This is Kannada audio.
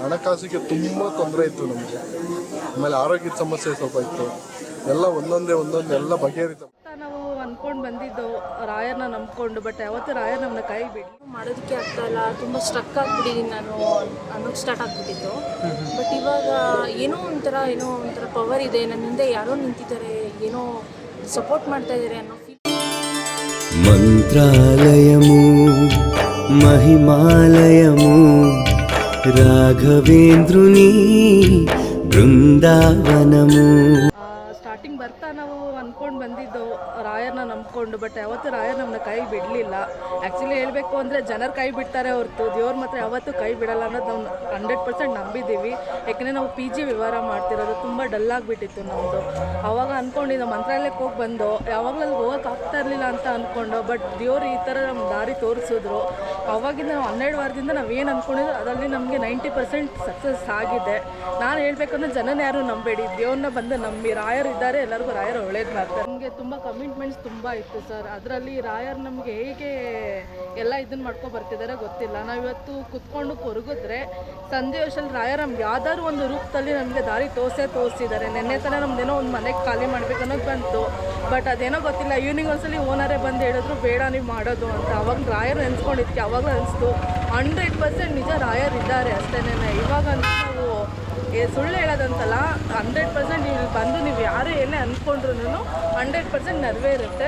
ಹಣಕಾಸಿಗೆ ತುಂಬ ತೊಂದರೆ ಇತ್ತು ನಮಗೆ. ಆಮೇಲೆ ಆರೋಗ್ಯದ ಸಮಸ್ಯೆ ಸ್ವಲ್ಪ ಇತ್ತು. ಎಲ್ಲ ಒಂದೊಂದೇ ಎಲ್ಲ ಬಗೆಹರಿತು. ನಾವು ಅಂದ್ಕೊಂಡು ಬಂದಿದ್ದು ರಾಯರ್ನ ನಂಬ್ಕೊಂಡು, ಬಟ್ ಯಾವತ್ತೂ ರಾಯರ್ ನಮ್ಮನ್ನ ಕೈ ಬಿಡಿ ಮಾಡೋದಕ್ಕೆ ಆಗ್ತಾಯಿಲ್ಲ. ತುಂಬ ಸ್ಟ್ರಕ್ ಆಗಿಬಿಟ್ಟಿದ್ದೀನಿ ನಾನು ಅನ್ನೋಕ್ಕೆ ಸ್ಟಾರ್ಟ್ ಆಗಿಬಿಟ್ಟಿತ್ತು. ಬಟ್ ಇವಾಗ ಏನೋ ಒಂಥರ ಪವರ್ ಇದೆ, ನನ್ನ ಹಿಂದೆ ಯಾರೋ ನಿಂತಿದ್ದಾರೆ, ಏನೋ ಸಪೋರ್ಟ್ ಮಾಡ್ತಾ ಇದ್ದಾರೆ ಅನ್ನೋ ಫೀಲ್. మంత్రాలయము మహిమాలయము రాఘవేంద్రుని బృందావనము. ಸ್ಟಾರ್ಟಿಂಗ್ ಬರ್ತಾ ನಾವು ಅಂದ್ಕೊಂಡು ಬಂದಿದ್ದು ರಾಯರ್ನ ನಂಬ್ಕೊಂಡು, ಬಟ್ ಯಾವತ್ತೂ ರಾಯರ್ ನಮ್ಮನ್ನ ಕೈ ಬಿಡಲಿಲ್ಲ. ಆ್ಯಕ್ಚುಲಿ ಹೇಳಬೇಕು ಅಂದರೆ ಜನರು ಕೈ ಬಿಡ್ತಾರೆ ಹೊರತು ದೇವ್ರು ಮಾತ್ರ ಯಾವತ್ತೂ ಕೈ ಬಿಡಲ್ಲ ಅನ್ನೋದು ನಾವು 100% ನಂಬಿದ್ದೀವಿ. ಯಾಕಂದರೆ ನಾವು PG ವ್ಯವಹಾರ ಮಾಡ್ತಿರೋದು ತುಂಬ ಡಲ್ ಆಗಿಬಿಟ್ಟಿತ್ತು ನಮ್ಮದು. ಆವಾಗ ಅಂದ್ಕೊಂಡಿದ್ದು ಮಂತ್ರಾಲಯಕ್ಕೆ ಹೋಗಿ ಬಂದು ಯಾವಾಗಲೂ ಅಲ್ಲಿ ಹೋಗೋಕೆ ಆಗ್ತಾ ಇರಲಿಲ್ಲ ಅಂತ ಅಂದ್ಕೊಂಡು, ಬಟ್ ದೇವ್ರು ಈ ಥರ ನಮ್ಮ ದಾರಿ ತೋರಿಸಿದ್ರು. ಆವಾಗಿಂದ ನಾವು 12 ವಾರದಿಂದ ನಾವೇನು ಅಂದ್ಕೊಂಡಿದ್ರು ಅದರಲ್ಲಿ ನಮಗೆ 90% ಸಕ್ಸಸ್ ಆಗಿದೆ. ನಾನು ಹೇಳಬೇಕಂದ್ರೆ ಜನನ ಯಾರು ನಂಬೇಡಿ, ದೇವ್ರನ್ನ ಬಂದು ನಂಬಿ. ರಾಯರ್ ಇದ್ದಾರೆ, ಎಲ್ಲರಿಗೂ ರಾಯರ್ ಒಳ್ಳೇದು ಮಾಡ್ತಾರೆ. ನಮಗೆ ತುಂಬ ಕಮಿಟ್ಮೆಂಟ್ಸ್ ತುಂಬ ಇತ್ತು ಸರ್. ಅದರಲ್ಲಿ ರಾಯರ್ ನಮಗೆ ಹೇಗೆ ಎಲ್ಲ ಇದನ್ನು ಮಾಡ್ಕೊ ಬರ್ತಿದ್ದಾರೆ ಗೊತ್ತಿಲ್ಲ. ನಾವಿವತ್ತು ಕುತ್ಕೊಂಡು ಕೊರಗಿದ್ರೆ ಸಂಜೆ ವರ್ಷದಲ್ಲಿ ರಾಯರ್ ನಮ್ಗೆ ಯಾವ್ದಾದ್ರು ಒಂದು ರೂಪದಲ್ಲಿ ನಮಗೆ ದಾರಿ ತೋರಿಸಿದ್ದಾರೆ. ನೆನ್ನೆ ತಾನೇ ನಮ್ದೇನೋ ಒಂದು ಮನೆಗೆ ಖಾಲಿ ಮಾಡ್ಬೇಕು ಅನ್ನೋದು ಬಂತು, ಬಟ್ ಅದೇನೋ ಗೊತ್ತಿಲ್ಲ. ಈವ್ನಿಂಗ್ ಒಂದ್ಸಲಿ ಓನರೇ ಬಂದು ಹೇಳಿದ್ರು ಬೇಡ ನೀವು ಮಾಡೋದು ಅಂತ. ಅವಾಗ ರಾಯರ್ ನೆನ್ಸ್ಕೊಂಡಿದ್ಕೆ ಅವಾಗಲೂ ಅನಿಸ್ತು 100% ನಿಜ ರಾಯರ್ ಇದ್ದಾರೆ ಅಷ್ಟೇನೆ. ಇವಾಗ ನಾವು ಸುಳ್ಳು ಹೇಳೋದಂತಲ್ಲ, 100% ಇಲ್ಲಿ ಬಂದು ನೀವು ಯಾರೇ ಏನೇ ಅಂದ್ಕೊಂಡ್ರು 100% ನೆರವೇರುತ್ತೆ.